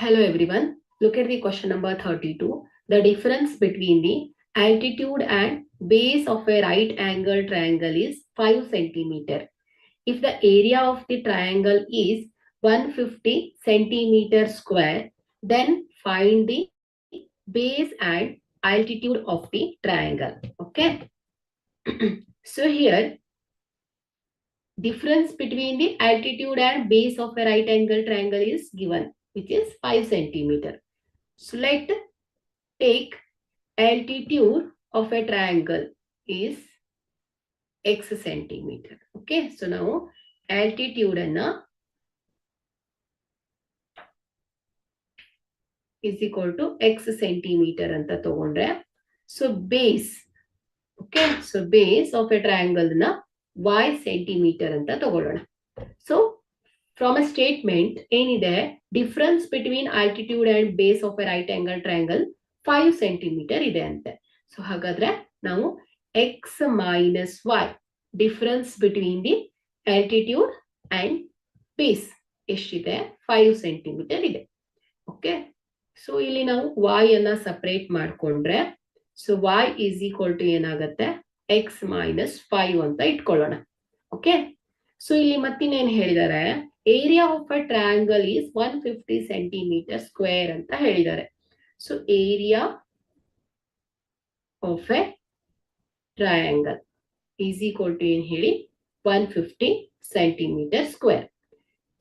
Hello everyone. Look at the question number 32. The difference between the altitude and base of a right angle triangle is 5 centimeter. If the area of the triangle is 150 centimeter square, then find the base and altitude of the triangle. Okay. So here, difference between the altitude and base of a right angle triangle is given, which is 5 centimeter. So let take altitude of a triangle is x centimeter. Okay, so now altitude is equal to x centimeter anta tagondre. So base, okay, so base of a triangle y centimeter anta tagolona. So from a statement ಏನಿದೆ difference between altitude and base of a right angle triangle 5 centimetre ಇದೆ ಅಂತೆ. So ಹಾಗಾದ್ರೆ ನಾವು x minus y difference between the altitude and base ಎಷ್ಟಿದೆ 5 centimetre ಇದೆ. Okay, so ಇಲ್ಲಿ ನಾವು y ಅನ್ನ ಸಪರೇಟ್ ಮಾಡ್ಕೊಂಡ್ರೆ so y is equal to ಏನಾಗುತ್ತೆ ಎಕ್ಸ್ ಮೈನಸ್ 5 ಅಂತ ಇಟ್ಕೊಳ್ಳೋಣ. ಓಕೆ, ಸೊ ಇಲ್ಲಿ ಮತ್ತಿನ್ನೇನು ಹೇಳಿದ್ದಾರೆ, area of a triangle is 150 centimetre square ಅಂತ ಹೇಳಿದ್ದಾರೆ. So area of a triangle is equal to ಏನ್ ಹೇಳಿ 150 centimetre square.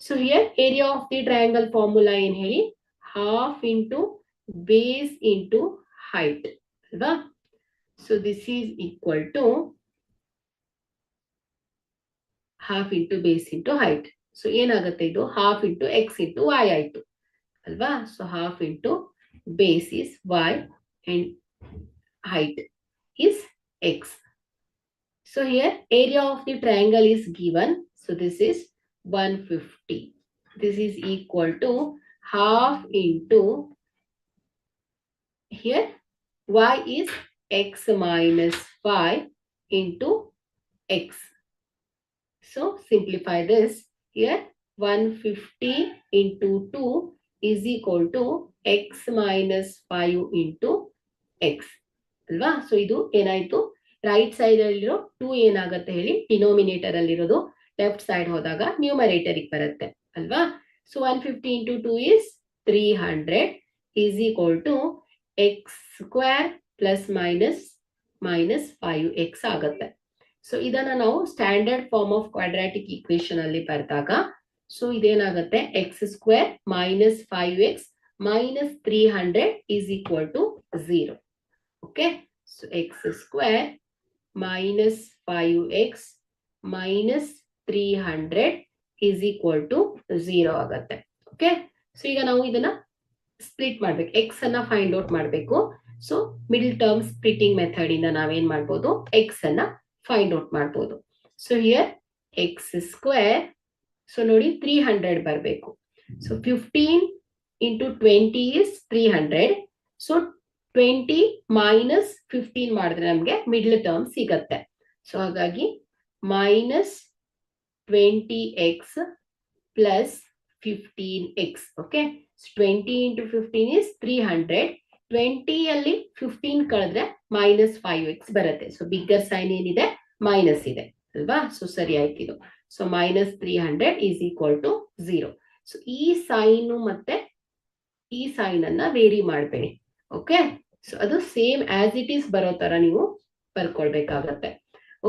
So here area of the triangle formula ಏನ್ ಹೇಳಿ, half into base into height ಅಲ್ವಾ. So this is equal to half into base into height. So ಏನಾಗುತ್ತೆ ಇದು half into x into y ಆಯ್ತು ಅಲ್ವಾ. So half into base is y and height is x. So here area of the triangle is given. So this is 150. This is equal to half into here y is x minus 5 into x. So simplify this. Here 150 into 2 is equal to x minus 5 into x ಅಲ್ವಾ. So ಇದು ಏನಾಯ್ತು, right side ಅಲ್ಲಿರೋ 2 ಏನಾಗುತ್ತೆ ಹೇಳಿ denominator ಅಲ್ಲಿರೋದು left side ಹೋದಾಗ numerator ಬರುತ್ತೆ ಅಲ್ವಾ. So 150 into 2 is 300 is equal to x square plus minus 5x ಆಗುತ್ತೆ. ಸೊ ಇದನ್ನ ನಾವು standard form of quadratic equation ಅಲ್ಲಿ ಬರೆದಾಗ ಸೊ ಇದೇನಾಗುತ್ತೆ x square minus 5x minus 300 is equal to 0. Okay, so x square minus 5x minus 300 is equal to 0 ಆಗುತ್ತೆ. Okay, so ಈಗ ನಾವು ಇದನ್ನ ಸ್ಪ್ಲಿಟ್ ಮಾಡ್ಬೇಕು, ಎಕ್ಸ್ ಅನ್ನ ಫೈಂಡ್ ಔಟ್ ಮಾಡಬೇಕು. So middle term splitting method ಇಂದ ನಾವೇನ್ ಮಾಡ್ಬೋದು, ಎಕ್ಸ್ ಅನ್ನ ಫೈಂಡ್ ಔಟ್ ಮಾಡ್ಬೋದು. So here X square, so ನೋಡಿ 300 ಬರಬೇಕು. So 15 into 20 is 300. So 20 minus 15 ಮಾಡಿದ್ರೆ ನಮ್ಗೆ ಮಿಡ್ಲ್ ಟರ್ಮ್ ಸಿಗತ್ತೆ. ಸೊ ಹಾಗಾಗಿ minus 20x plus 15x. Okay, 20 into 15 is 300. 20 ಅಲ್ಲಿ 15 ಕಳೆದ್ರೆ ಮೈನಸ್ 5x ಬರುತ್ತೆ. ಸೊ ಬಿಗ್ಗರ್ ಸೈನ್ ಏನಿದೆ ಮೈನಸ್ ಇದೆ ಅಲ್ವಾ. ಸೊ ಸರಿ ಆಯ್ತು ಇದು. So minus 300 is equal to 0. So ಈ ಸೈನ್ ಮತ್ತೆ ಈ ಸೈನ್ ಅನ್ನ ವೇರಿ ಮಾಡಬೇಡಿ. ಓಕೆ, ಸೊ ಅದು ಸೇಮ್ ಆಸ್ ಇಟ್ ಈಸ್ ಬರೋ ತರ ನೀವು ಬರ್ಕೊಳ್ಬೇಕಾಗತ್ತೆ.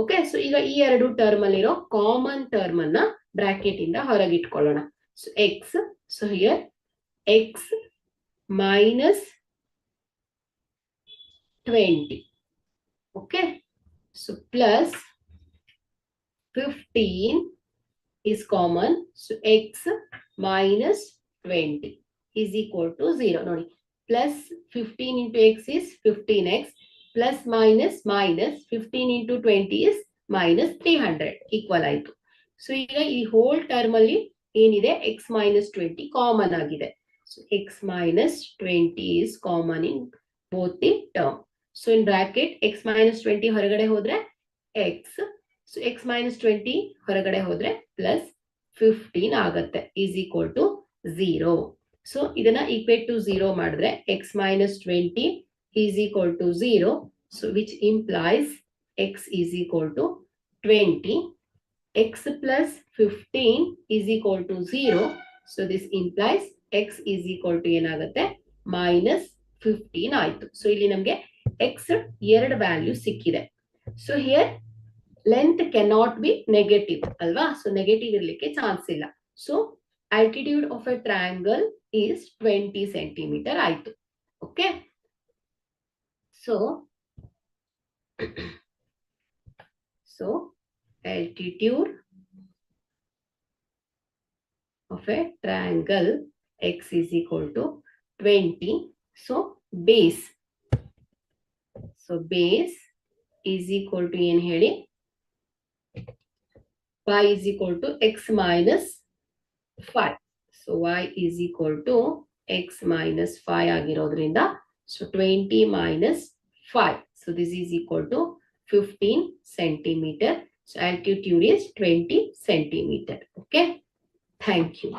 ಓಕೆ, ಸೊ ಈಗ ಈ ಎರಡು ಟರ್ಮ್ ಅಲ್ಲಿರೋ ಕಾಮನ್ ಟರ್ಮ್ ಅನ್ನ ಬ್ರಾಕೆಟ್ ಇಂದ ಹೊರಗಿಟ್ಕೊಳ್ಳೋಣ. So x, so here x minus 20. okay, so plus 15 is common. So x minus 20 is equal to 0. ನೋಡಿ, plus 15 into x is 15x plus minus 15 into 20 is minus 300 equal ಆಯ್ತು. So ಈಗ ಈ hole term ಅಲ್ಲಿ ಏನಿದೆ x minus 20 common ಆಗಿದೆ. So x minus 20 is common in both the term. So in bracket x minus 20 ಹೊರಗಡೆ ಹೋದ್ರೆ x, so x minus 20 ಹೊರಗಡೆ ಹೋದ್ರೆ plus 15 ಆಗತ್ತೆ is equal to 0. ಸೊ ಇದನ್ನ ಈಕ್ವೇಟ್ ಟು 0 ಮಾಡಿದ್ರೆ x minus 20 is equal to 0. So which implies x is equal to 20. X plus 15 is equal to 0. So this implies x is equal to ಏನಾಗುತ್ತೆ minus 15 ಆಯ್ತು. So ಇಲ್ಲಿ ನಮಗೆ x ಎರಡು value ಸಿಕ್ಕಿದೆ. So here length cannot be negative ಅಲ್ವಾ, so negative ಇರ್ಲಿಕ್ಕೆ chance ಇಲ್ಲ. So altitude of a triangle is 20 centimeter ಆಯ್ತು. Okay, so altitude of a triangle x is equal to 20. So base is equal to ಏನು ಹೇಳಿ, y is equal to x minus 5. So y is equal to x minus 5 ಆಗಿರೋದ್ರಿಂದ so 20 minus 5. So this is equal to 15 centimeter. So altitude is 20 centimeter. Okay. Thank you.